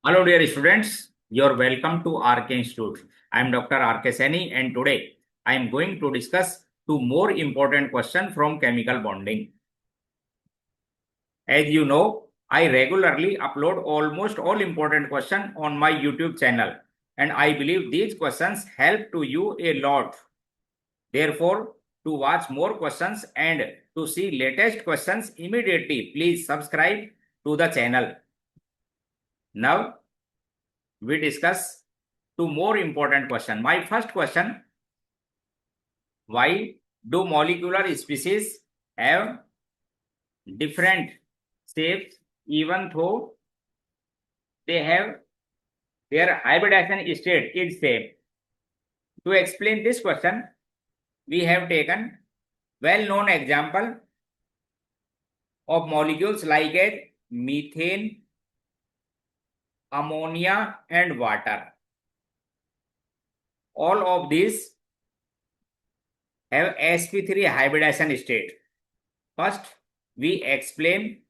Hello, dear students. You're welcome to RK Institute. I am Dr. RK Seni, and today I am going to discuss two more important questions from chemical bonding. As you know, I regularly upload almost all important questions on my YouTube channel, and I believe these questions help to you a lot. Therefore, to watch more questions and to see latest questions immediately, please subscribe to the channel. Now, we discuss two more important questions. My first question: why do molecular species have different shapes even though they have their hybridization state is same? To explain this question, we have taken well-known example of molecules like methane, ammonia, and water. All of these have sp3 hybridization state. First, we explain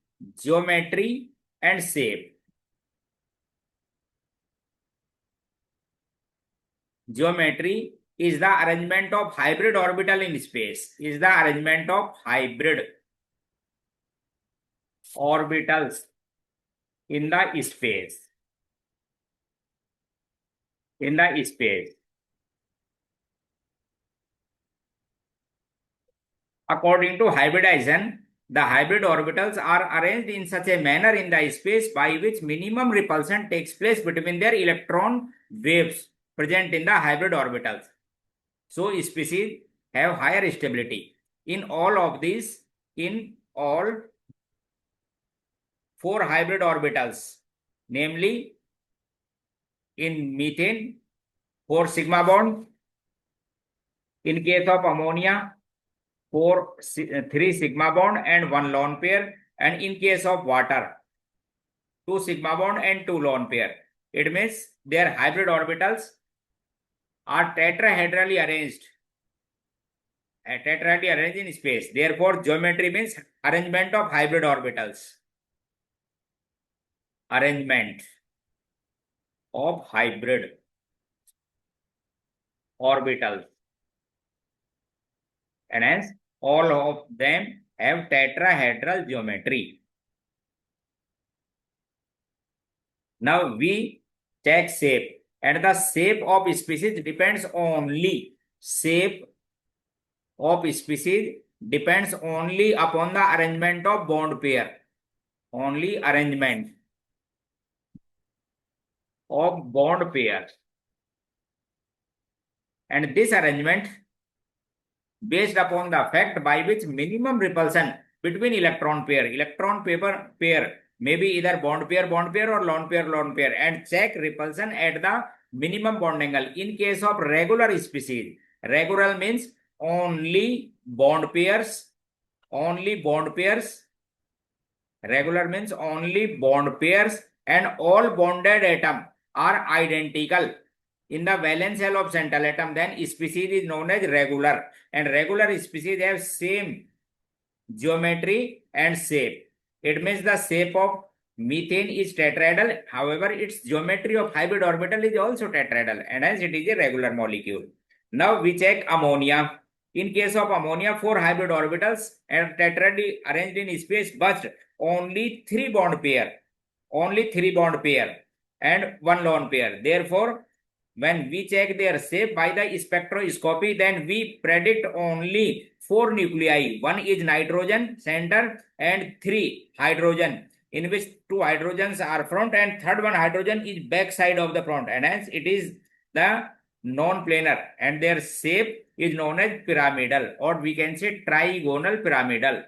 geometry and shape. Geometry is the arrangement of hybrid orbital in space. Is the arrangement of hybrid orbitals in the space. In the space. According to hybridization, the hybrid orbitals are arranged in such a manner in the space by which minimum repulsion takes place between their electron waves present in the hybrid orbitals. So species have higher stability. In all of these, in all four hybrid orbitals, namely in methane, 4 sigma bond. In case of ammonia, 3 sigma bond and 1 lone pair. And in case of water, 2 sigma bond and 2 lone pair. It means their hybrid orbitals are tetrahedrally arranged. Tetrahedrally arranged in space. Therefore, geometry means arrangement of hybrid orbitals. Arrangement of hybrid orbitals. And hence, all of them have tetrahedral geometry. Now we check shape, and the shape of species depends only upon the arrangement of bond pair. Only arrangement of bond pairs. And this arrangement based upon the fact by which minimum repulsion between electron pair may be either bond pair or lone pair, and check repulsion at the minimum bond angle. In case of regular species, regular means only bond pairs. Regular means only bond pairs, and all bonded atoms are identical in the valence shell of central atom. Then species is known as regular, and regular species have same geometry and shape. It means the shape of methane is tetrahedral. However, its geometry of hybrid orbital is also tetrahedral, and hence it is a regular molecule. Now we check ammonia. In case of ammonia, 4 hybrid orbitals are tetrahedrally arranged in space, but only 3 bond pair and 1 lone pair. Therefore, when we check their shape by the spectroscopy, then we predict only 4 nuclei. One is nitrogen center and 3 hydrogen, in which 2 hydrogens are front and third one hydrogen is back side of the front, and hence it is the non-planar, and their shape is known as pyramidal, or we can say trigonal pyramidal.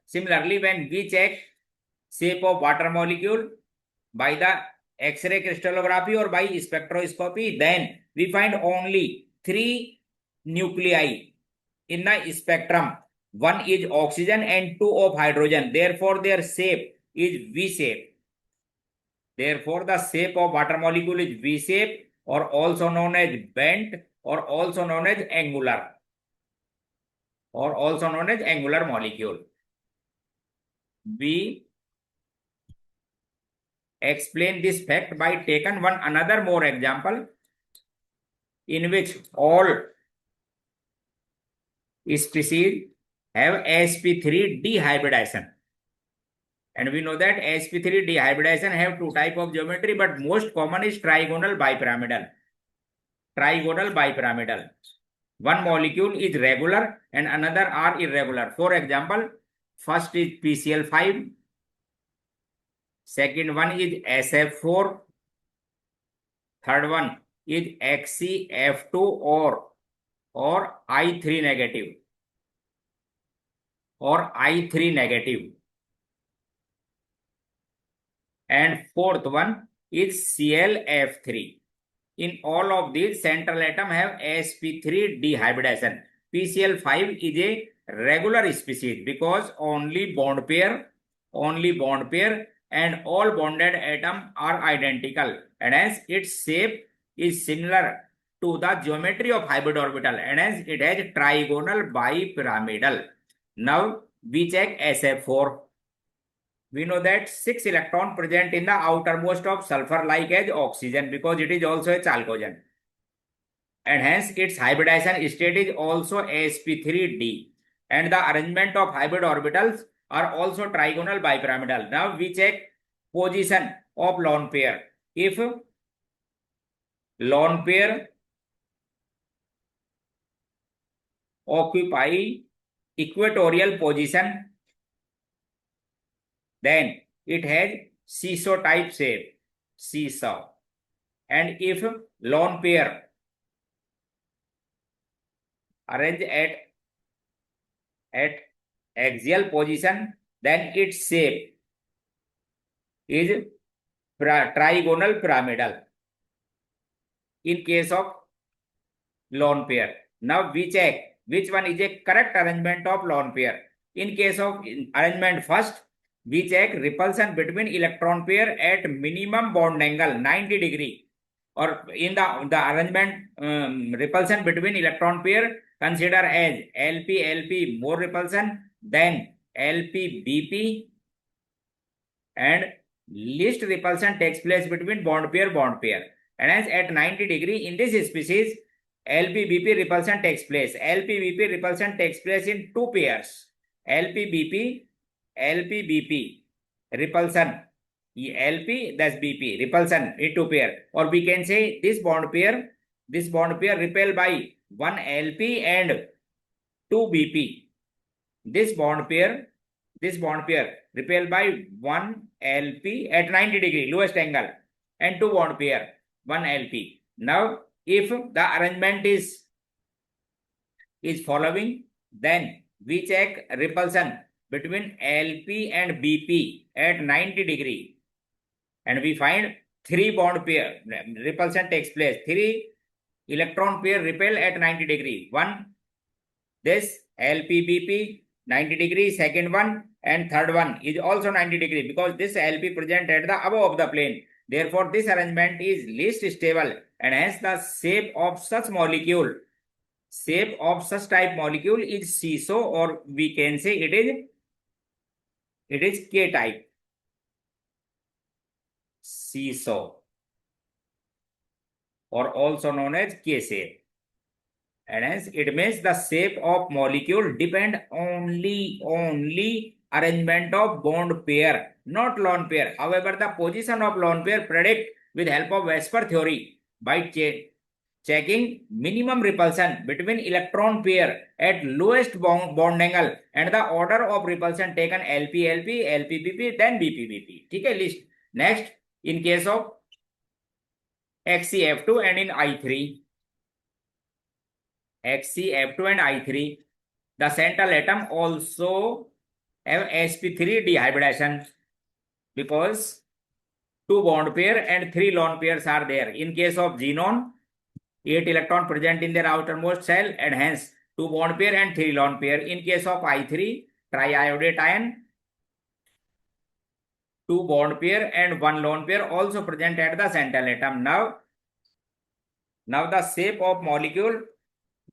Similarly, when we check shape of water molecule by the X-ray crystallography or by spectroscopy, then we find only 3 nuclei in the spectrum. One is oxygen and 2 of hydrogen. Therefore, their shape is V-shape. Therefore, the shape of water molecule is V-shape, or also known as bent, or also known as angular, molecule. V explain this fact by taken one another more example in which all species have sp3 dehybridization. And we know that sp3 dehybridization have two type of geometry, but most common is trigonal bipyramidal. Trigonal bipyramidal. One molecule is regular and another are irregular. For example, first is PCl5, second one is SF4, third one is XCF2 or I3 negative or I3 negative, and fourth one is ClF3. In all of these, central atom have sp3 dehybridization. PCl5 is a regular species because only bond pair and all bonded atom are identical, and as its shape is similar to the geometry of hybrid orbital, and as it has trigonal bipyramidal. Now we check SF4. We know that 6 electrons present in the outermost of sulfur like as oxygen because it is also a chalcogen. And hence its hybridization state is also sp3d. And the arrangement of hybrid orbitals are also trigonal bipyramidal. Now we check position of lone pair. If lone pair occupy equatorial position, then it has seesaw type shape, seesaw. And if lone pair arrange at axial position, then its shape is trigonal pyramidal in case of lone pair. Now we check which one is a correct arrangement of lone pair. In case of arrangement first, we check repulsion between electron pair at minimum bond angle 90 degree, or in the arrangement repulsion between electron pair consider as LP more repulsion than LP-BP, and least repulsion takes place between bond pair. And as at 90 degree in this species, LP-BP repulsion takes place. LP-BP repulsion takes place in two pairs. LP-BP repulsion. LP, that's BP, repulsion in two pair. Or we can say this bond pair repelled by one LP and two BP. This bond pair repelled by one LP at 90 degree, lowest angle, and two bond pair, one LP. Now, if the arrangement is following, then we check repulsion between LP and BP at 90 degree, and we find three bond pair repulsion takes place. Three electron pair repel at 90 degree. One, this LP-BP 90 degree, second one, and third one is also 90 degree because this LP present at the above of the plane. Therefore, this arrangement is least stable, and hence the shape of such type molecule is seesaw, or we can say it is K type, seesaw, or also known as K shape. And hence it means the shape of molecule depend only arrangement of bond pair, not lone pair. However, the position of lone pair predict with help of VSEPR theory by checking minimum repulsion between electron pair at lowest bond angle and the order of repulsion taken LP-LP, LP-BP, then BP-BP. Okay, list. Next, in case of XCF2 and in I3, XCF2 and I3, the central atom also have sp3 dehybridization because two bond pair and three lone pairs are there. In case of xenon, 8 electron present in their outermost shell, and hence two bond pair and three lone pair. In case of I3, triiodate ion, two bond pair and one lone pair also present at the central atom. Now the shape of molecule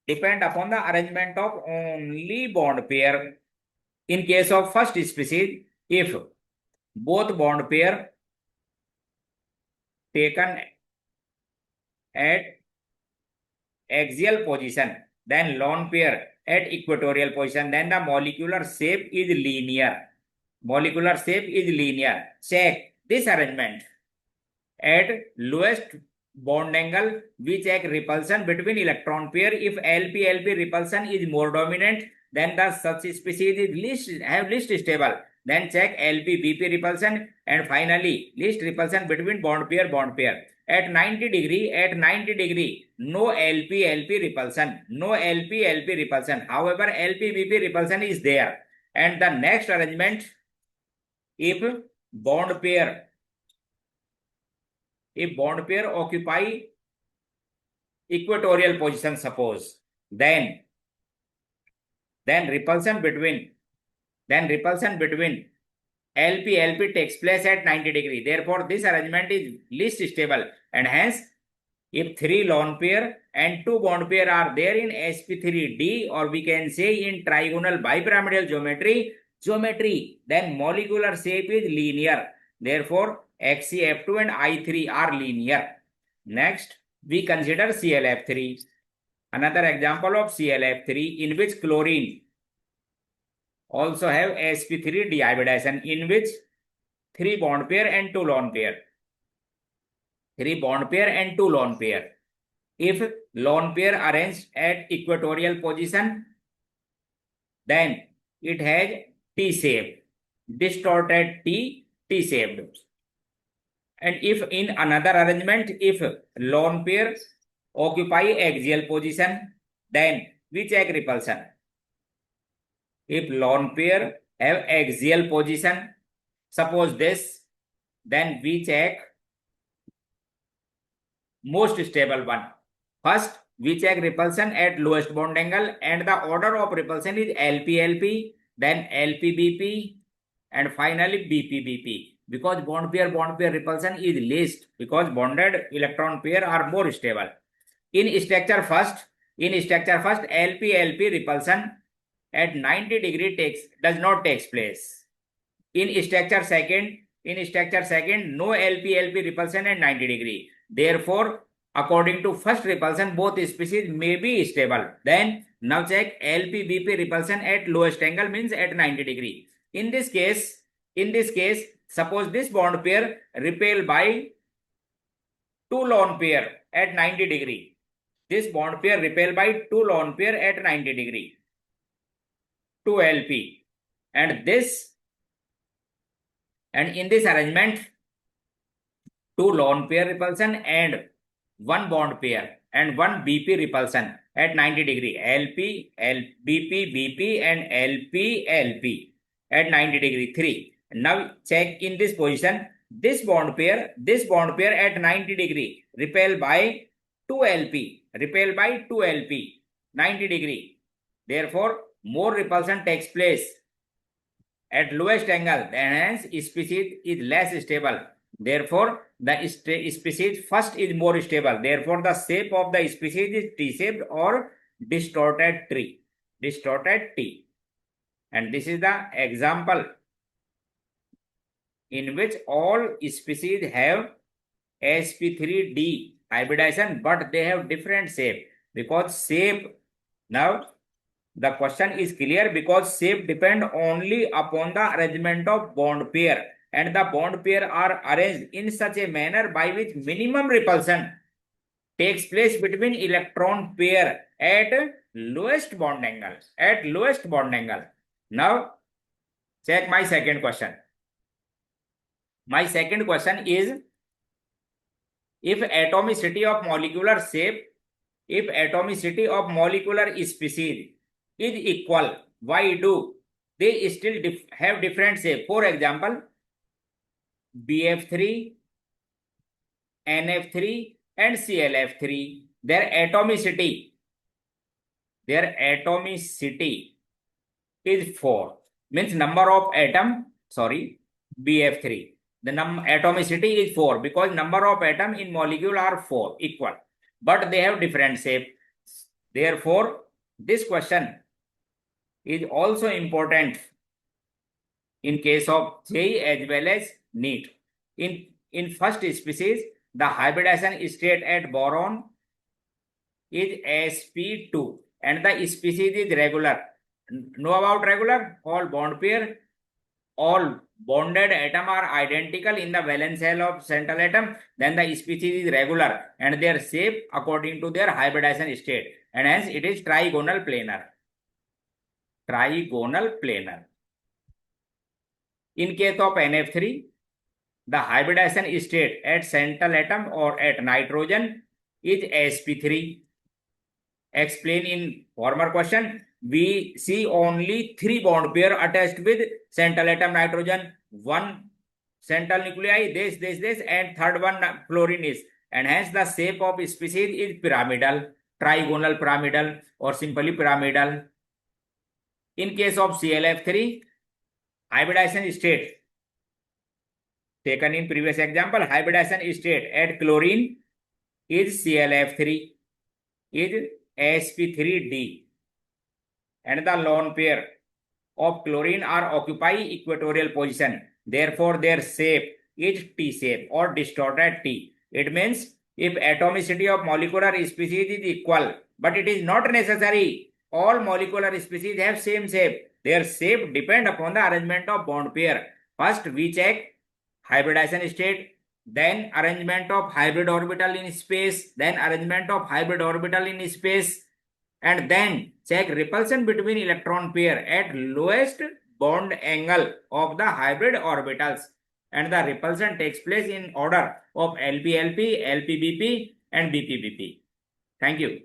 depend upon the arrangement of only bond pair. In case of first species, if both bond pair taken at axial position, then lone pair at equatorial position, then the molecular shape is linear. Molecular shape is linear. Check this arrangement. At lowest bond angle, we check repulsion between electron pair. If LP-LP repulsion is more dominant, then the such species is least stable. Then check LP-BP repulsion, and finally least repulsion between bond pair. At 90 degree, no LP-LP repulsion. No LP-LP repulsion. However, LP-BP repulsion is there. And the next arrangement, if bond pair occupy equatorial position, suppose, then repulsion between LP takes place at 90 degree. Therefore, this arrangement is least stable, and hence, if 3 lone pair and 2 bond pair are there in sp3d, or we can say in trigonal bipyramidal geometry, then molecular shape is linear. Therefore, XeF2 and I3 are linear. Next, we consider ClF3. Another example of ClF3, in which chlorine also have sp3 dihybridization, in which 3 bond pair and 2 lone pair. 3 bond pair and 2 lone pair. If lone pair arranged at equatorial position, then it has T-shaped, distorted T-shaped. And if in another arrangement, if lone pair occupy axial position, then we check repulsion. If lone pair have axial position, suppose this, then we check most stable one. First, we check repulsion at lowest bond angle, and the order of repulsion is LP-LP, then LP-BP, and finally BP-BP. Because bond pair repulsion is least, because bonded electron pair are more stable. In structure first, LP-LP repulsion at 90 degree does not take place. In structure second, no LP-LP repulsion at 90 degree. Therefore, according to first repulsion, both species may be stable. Then now check LP-BP repulsion at lowest angle, means at 90 degree. In this case, suppose this bond pair repel by 2 lone pair at 90 degree. This bond pair repel by 2 lone pair at 90 degree. 2 LP. And in this arrangement, 2 lone pair repulsion and 1 bond pair and 1 BP repulsion at 90 degree. LP, BP, BP, and LP, LP at 90 degree. 3. Now check in this position, this bond pair at 90 degree repel by 2 LP, 90 degree. Therefore, more repulsion takes place at lowest angle, hence species is less stable. Therefore, the species first is more stable. Therefore, the shape of the species is T-shaped or distorted T. And this is the example in which all species have sp3d hybridization, but they have different shape. Because shape, now the question is clear, because shape depend only upon the arrangement of bond pair, and the bond pair are arranged in such a manner by which minimum repulsion takes place between electron pair at lowest bond angle. Now check my second question. My second question is, if atomicity of molecular species is equal, why do they still have different shape? For example, BF3, NF3 and ClF3, their atomicity is 4, means number of atom, BF3, the atomicity is 4 because number of atom in molecule are 4 equal, but they have different shape. Therefore, this question is also important in case of JEE as well as NEET. In first species, The hybridization state at boron is sp2 and the species is regular. Know about regular? All bond pair, all bonded atom are identical in the valence shell of central atom. Then the species is regular and their shape according to their hybridization state, and hence it is trigonal planar. Trigonal planar. In case of NF3, the hybridization state at central atom or at nitrogen is sp3. Explain in former question. We see only 3 bond pair attached with central atom nitrogen, one central nuclei, this, and third one fluorine is, and hence the shape of species is pyramidal, trigonal pyramidal, or simply pyramidal. In case of ClF3, hybridization state taken in previous example, hybridization state at chlorine is ClF3 is sp3d, and the lone pair of chlorine are occupy equatorial position. Therefore, their shape is T shape or distorted T. It means if atomicity of molecular species is equal, but it is not necessary all molecular species have same shape. Their shape depend upon the arrangement of bond pair. First, we check hybridization state, then arrangement of hybrid orbital in space, then arrangement of hybrid orbital in space, and then check repulsion between electron pair at lowest bond angle of the hybrid orbitals, and the repulsion takes place in order of LP-LP, LP-BP, and BP-BP. Thank you.